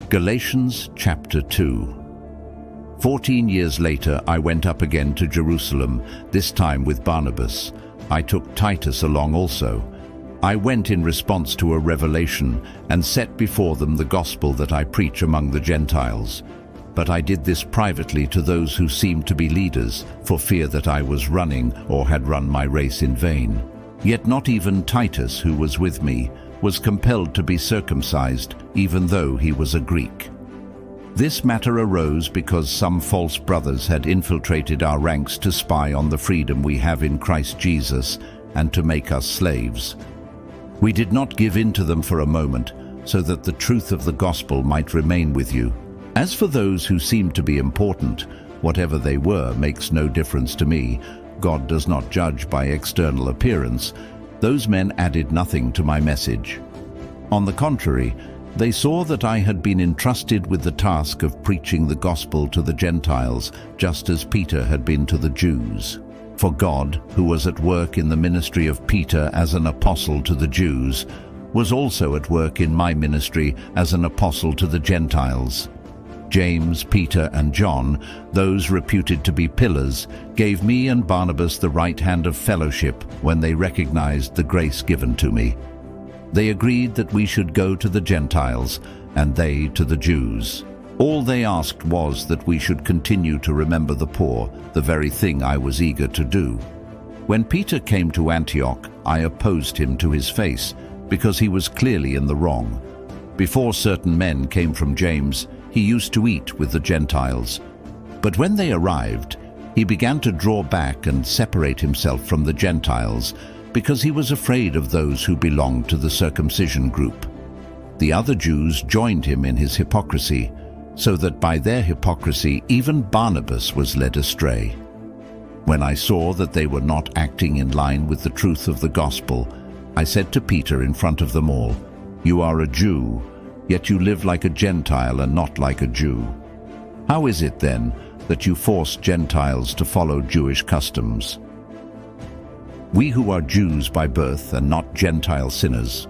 Galatians Chapter 2. 14 years later, I went up again to Jerusalem, this time with Barnabas. I took Titus along also. I went in response to a revelation and set before them the gospel that I preach among the Gentiles. But I did this privately to those who seemed to be leaders, for fear that I was running or had run my race in vain. Yet not even Titus, who was with me, was compelled to be circumcised, even though he was a Greek. This matter arose because some false brothers had infiltrated our ranks to spy on the freedom we have in Christ Jesus and to make us slaves. We did not give in to them for a moment, so that the truth of the gospel might remain with you. As for those who seemed to be important, whatever they were makes no difference to me. God does not judge by external appearance. Those men added nothing to my message. On the contrary, they saw that I had been entrusted with the task of preaching the gospel to the Gentiles, just as Peter had been to the Jews. For God, who was at work in the ministry of Peter as an apostle to the Jews, was also at work in my ministry as an apostle to the Gentiles. James, Peter, and John, those reputed to be pillars, gave me and Barnabas the right hand of fellowship when they recognized the grace given to me. They agreed that we should go to the Gentiles, and they to the Jews. All they asked was that we should continue to remember the poor, the very thing I was eager to do. When Peter came to Antioch, I opposed him to his face, because he was clearly in the wrong. Before certain men came from James, he used to eat with the Gentiles. But when they arrived, he began to draw back and separate himself from the Gentiles, because he was afraid of those who belonged to the circumcision group. The other Jews joined him in his hypocrisy, so that by their hypocrisy even Barnabas was led astray. When I saw that they were not acting in line with the truth of the gospel, I said to Peter in front of them all, "You are a Jew, yet you live like a Gentile and not like a Jew. How is it then that you force Gentiles to follow Jewish customs? We who are Jews by birth and not Gentile sinners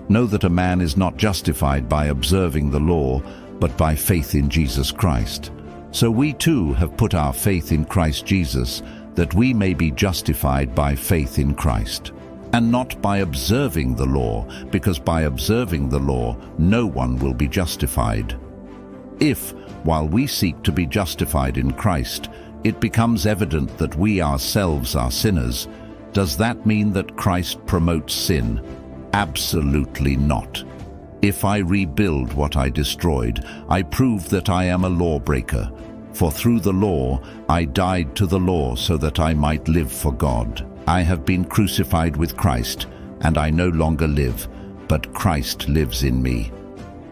know that a man is not justified by observing the law, but by faith in Jesus Christ. So we too have put our faith in Christ Jesus, that we may be justified by faith in Christ, and not by observing the law, because by observing the law no one will be justified. If, while we seek to be justified in Christ, it becomes evident that we ourselves are sinners, does that mean that Christ promotes sin? Absolutely not. If I rebuild what I destroyed, I prove that I am a lawbreaker. For through the law I died to the law so that I might live for God. I have been crucified with Christ, and I no longer live, but Christ lives in me.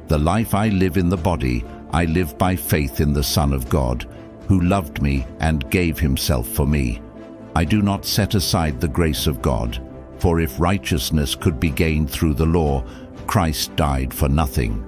The life I live in the body, I live by faith in the Son of God, who loved me and gave himself for me. I do not set aside the grace of God, for if righteousness could be gained through the law, Christ died for nothing.